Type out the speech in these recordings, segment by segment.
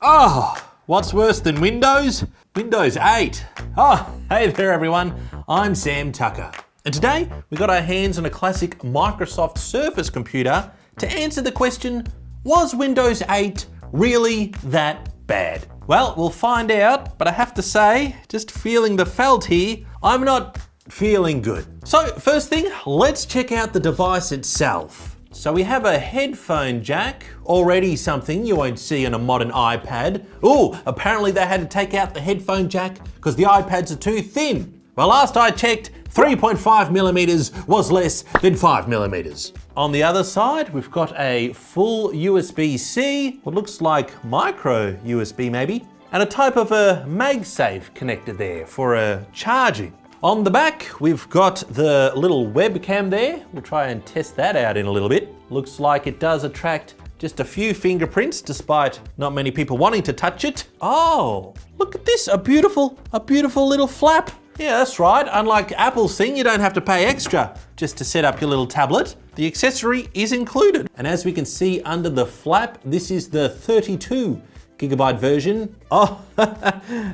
Oh, what's worse than Windows? Windows 8. Oh, hey there everyone, I'm Sam Tucker. And today we got our hands on a classic Microsoft Surface computer to answer the question, was Windows 8 really that bad? Well, we'll find out, but I have to say, just feeling the felt here, I'm not feeling good. So first thing, let's check out the device itself. So we have a headphone jack, already something you won't see on a modern iPad. Ooh, apparently they had to take out the headphone jack because the iPads are too thin. Well, last I checked, 3.5 millimeters was less than 5 millimeters. On the other side, we've got a full USB-C, what looks like micro USB maybe, and a type of a MagSafe connector there for charging. On the back, we've got the little webcam there. We'll try and test that out in a little bit. Looks like it does attract just a few fingerprints despite not many people wanting to touch it. Oh, look at this, a beautiful little flap. Yeah, that's right. Unlike Apple's thing, you don't have to pay extra just to set up your little tablet. The accessory is included. And as we can see under the flap, this is the 32 gigabyte version. Oh,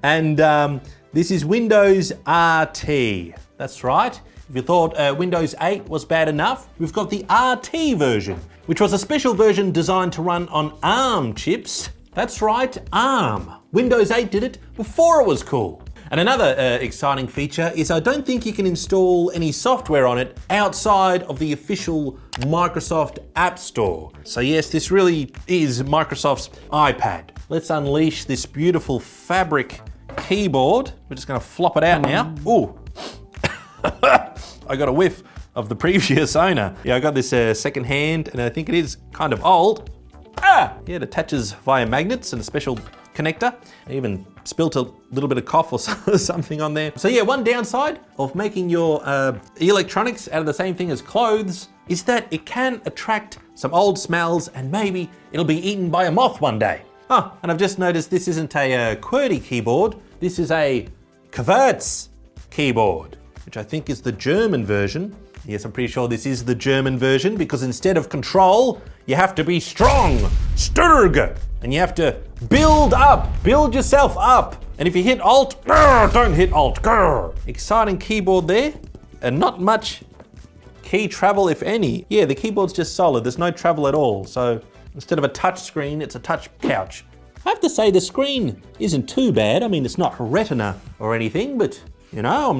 and this is Windows RT. That's right. If you thought Windows 8 was bad enough, we've got the RT version, which was a special version designed to run on ARM chips. That's right, ARM. Windows 8 did it before it was cool. And another exciting feature is I don't think you can install any software on it outside of the official Microsoft App Store. So yes, this really is Microsoft's iPad. Let's unleash this beautiful fabric keyboard. We're just gonna flop it out now. Ooh, I got a whiff of the previous owner. Yeah, I got this second hand and I think it is kind of old. Yeah, it attaches via magnets and a special connector. I even spilt a little bit of cough or something on there. So yeah, one downside of making your electronics out of the same thing as clothes is that it can attract some old smells and maybe it'll be eaten by a moth one day. Oh, and I've just noticed this isn't a QWERTY keyboard. This is a Querz keyboard, which I think is the German version. Yes, I'm pretty sure this is the German version because instead of control, you have to be strong, Sturg, and you have to build yourself up. And if you hit Alt, don't hit Alt. Exciting keyboard there, and not much key travel, if any. Yeah, the keyboard's just solid. There's no travel at all. So instead of a touch screen, it's a touch couch. I have to say the screen isn't too bad. I mean, it's not retina or anything, but you know, I'm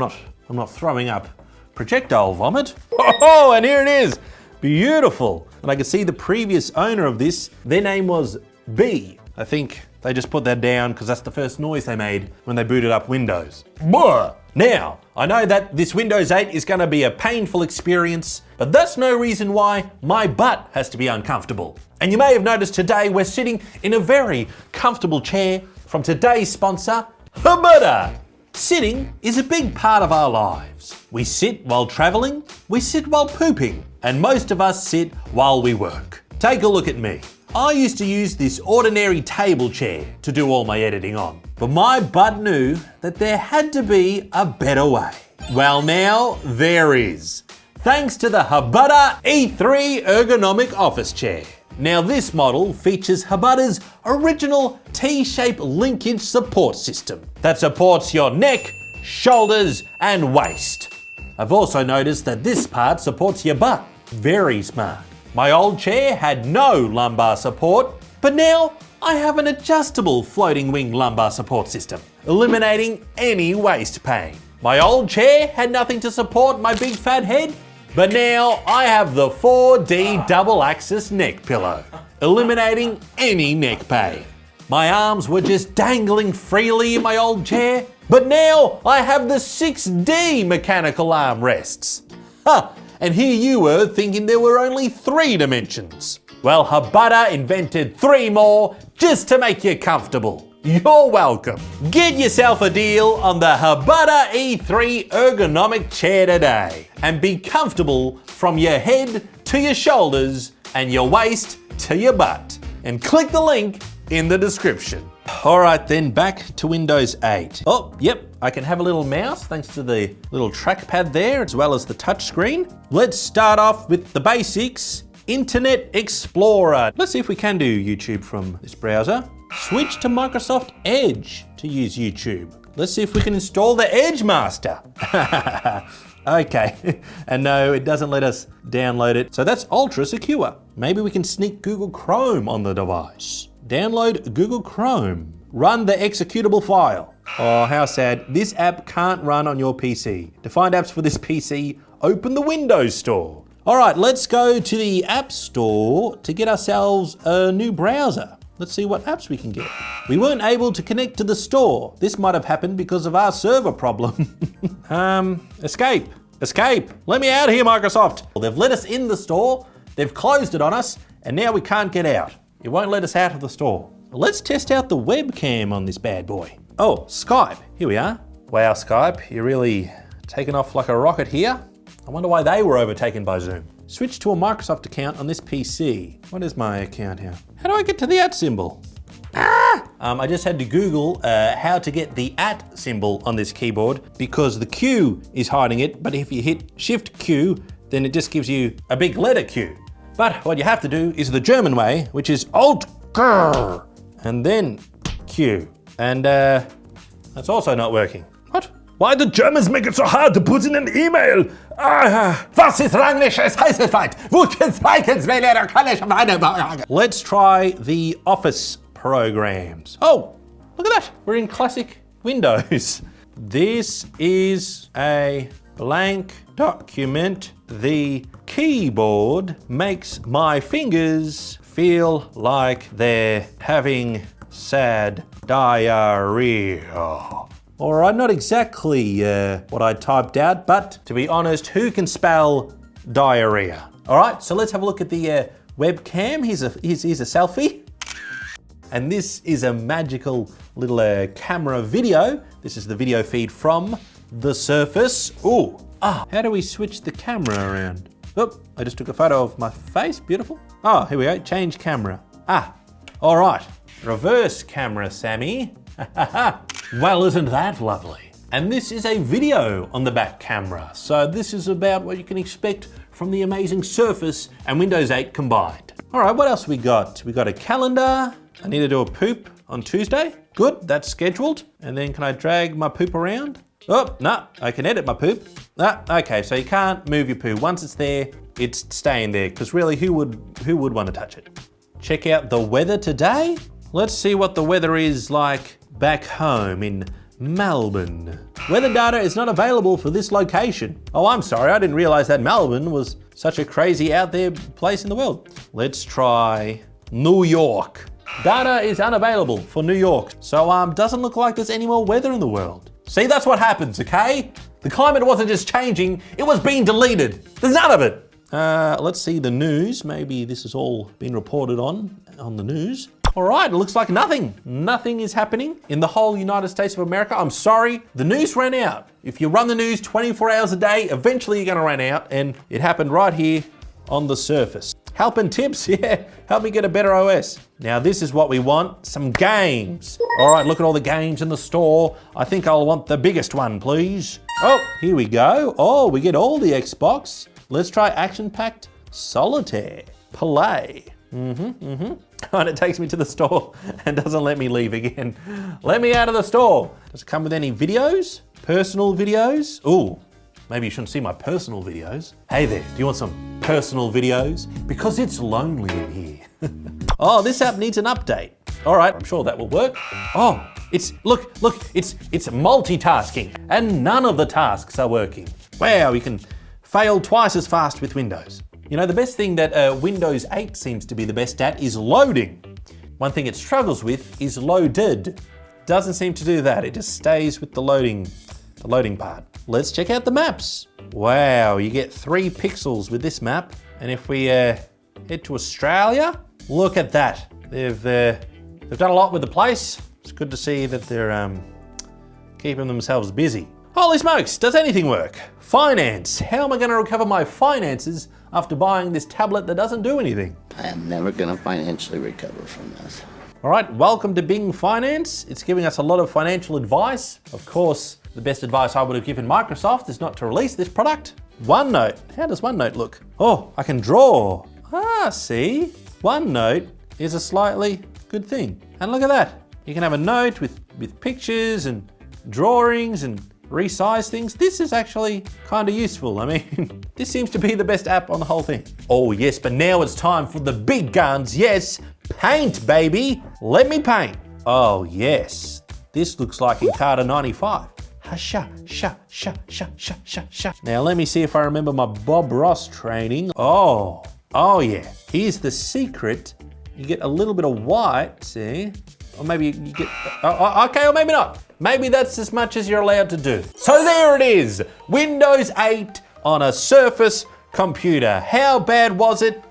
not throwing up projectile vomit. Oh, and here it is, beautiful. And I can see the previous owner of this, their name was B. I think they just put that down because that's the first noise they made when they booted up Windows. Blah. Now, I know that this Windows 8 is gonna be a painful experience, but that's no reason why my butt has to be uncomfortable. And you may have noticed today we're sitting in a very comfortable chair from today's sponsor, Habada. Sitting is a big part of our lives. We sit while traveling, we sit while pooping, and most of us sit while we work. Take a look at me. I used to use this ordinary table chair to do all my editing on, but my butt knew that there had to be a better way. Well, now there is. Thanks to the Habada E3 ergonomic office chair. Now this model features Habada's original T-shaped linkage support system that supports your neck, shoulders, and waist. I've also noticed that this part supports your butt. Very smart. My old chair had no lumbar support, but now I have an adjustable floating wing lumbar support system, eliminating any waist pain. My old chair had nothing to support my big fat head, but now I have the 4D double axis neck pillow, eliminating any neck pain. My arms were just dangling freely in my old chair, but now I have the 6D mechanical arm rests. Huh, and here you were thinking there were only 3 dimensions. Well, Habada invented 3 more just to make you comfortable. You're welcome. Get yourself a deal on the Habada E3 ergonomic chair today and be comfortable from your head to your shoulders and your waist to your butt. And click the link in the description. All right, then back to Windows 8. Oh, yep, I can have a little mouse thanks to the little trackpad there as well as the touch screen. Let's start off with the basics. Internet Explorer. Let's see if we can do YouTube from this browser. Switch to Microsoft Edge to use YouTube. Let's see if we can install the Edge Master. Okay, and no, it doesn't let us download it. So that's ultra secure. Maybe we can sneak Google Chrome on the device. Download Google Chrome. Run the executable file. Oh, how sad. This app can't run on your PC. To find apps for this PC, open the Windows Store. All right, let's go to the App Store to get ourselves a new browser. Let's see what apps we can get. We weren't able to connect to the store. This might have happened because of our server problem. Escape. Let me out here, Microsoft. Well, they've let us in the store, they've closed it on us, and now we can't get out. It won't let us out of the store. Let's test out the webcam on this bad boy. Oh, Skype, here we are. Wow, Skype, you're really taking off like a rocket here. I wonder why they were overtaken by Zoom. Switch to a Microsoft account on this PC. What is my account here? How do I get to the @ symbol? I just had to Google how to get the @ symbol on this keyboard because the Q is hiding it, but if you hit Shift Q, then it just gives you a big letter Q. But what you have to do is the German way, which is Alt Q, and then Q. And that's also not working. What? Why do Germans make it so hard to put in an email? Was ist Englisches? Heißt es weit? Let's try the Office programs. Oh, look at that. We're in classic Windows. This is a blank document. The keyboard makes my fingers feel like they're having sad diarrhea. All right, not exactly what I typed out, but to be honest, who can spell diarrhea? All right, so let's have a look at the webcam. Here's a selfie. And this is a magical little camera video. This is the video feed from the Surface. Ooh, how do we switch the camera around? Oh, I just took a photo of my face, beautiful. Oh, here we go, change camera. All right, reverse camera, Sammy. Well, isn't that lovely? And this is a video on the back camera. So this is about what you can expect from the amazing Surface and Windows 8 combined. All right, what else we got? We got a calendar. I need to do a poop on Tuesday. Good, that's scheduled. And then can I drag my poop around? Oh, no, I can edit my poop. Okay, so you can't move your poo. Once it's there, it's staying there. Because really, who would want to touch it? Check out the weather today. Let's see what the weather is like back home in Melbourne. Weather data is not available for this location. Oh, I'm sorry, I didn't realize that Melbourne was such a crazy out there place in the world. Let's try New York. Data is unavailable for New York. So doesn't look like there's any more weather in the world. See, that's what happens, okay? The climate wasn't just changing, it was being deleted. There's none of it. Let's see the news. Maybe this has all been reported on the news. All right, it looks like nothing. Nothing is happening in the whole United States of America. I'm sorry, the news ran out. If you run the news 24 hours a day, eventually you're gonna run out, and it happened right here on the Surface. Help and tips, yeah, help me get a better OS. Now this is what we want, some games. All right, look at all the games in the store. I think I'll want the biggest one, please. Oh, here we go. Oh, we get all the Xbox. Let's try action-packed solitaire, play. And it takes me to the store and doesn't let me leave again. Let me out of the store. Does it come with any videos? Personal videos? Ooh, maybe you shouldn't see my personal videos. Hey there, do you want some personal videos? Because it's lonely in here. Oh, this app needs an update. All right, I'm sure that will work. Oh, look, it's multitasking and none of the tasks are working. Wow, you can fail twice as fast with Windows. You know, the best thing that Windows 8 seems to be the best at is loading. One thing it struggles with is loaded. Doesn't seem to do that. It just stays with the loading part. Let's check out the maps. Wow, you get 3 pixels with this map. And if we head to Australia, look at that. They've done a lot with the place. It's good to see that they're keeping themselves busy. Holy smokes, does anything work? Finance. How am I going to recover my finances after buying this tablet that doesn't do anything? I am never going to financially recover from this. All right, welcome to Bing Finance. It's giving us a lot of financial advice. Of course, the best advice I would have given Microsoft is not to release this product. OneNote. How does OneNote look? Oh, I can draw. See? OneNote is a slightly Good thing. And look at that. You can have a note with pictures and drawings and resize things. This is actually kind of useful. I mean, this seems to be the best app on the whole thing. Oh yes, but now it's time for the big guns. Yes, paint, baby. Let me paint. Oh yes, this looks like Encarta 95. Sha, sha, sha, sha, sha, sha, sha. Now let me see if I remember my Bob Ross training. Oh yeah. Here's the secret. You get a little bit of white, see? Or maybe you get, okay, or maybe not. Maybe that's as much as you're allowed to do. So there it is, Windows 8 on a Surface computer. How bad was it?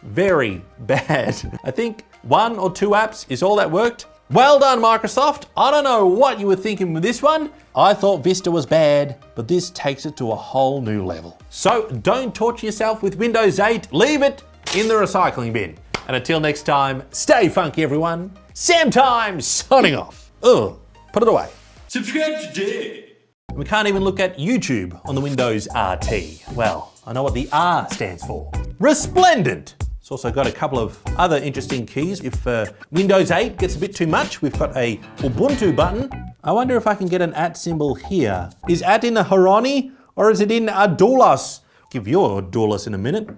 Very bad. I think 1 or 2 apps is all that worked. Well done, Microsoft. I don't know what you were thinking with this one. I thought Vista was bad, but this takes it to a whole new level. So don't torture yourself with Windows 8. Leave it in the recycling bin. And until next time, stay funky, everyone. SAMTIME signing off. Ugh, put it away. Subscribe today. We can't even look at YouTube on the Windows RT. Well, I know what the R stands for. Resplendent. It's also got a couple of other interesting keys. If Windows 8 gets a bit too much, we've got a Ubuntu button. I wonder if I can get an @ symbol here. Is @ in a Haroni or is it in a doulas? Give you a doulas in a minute.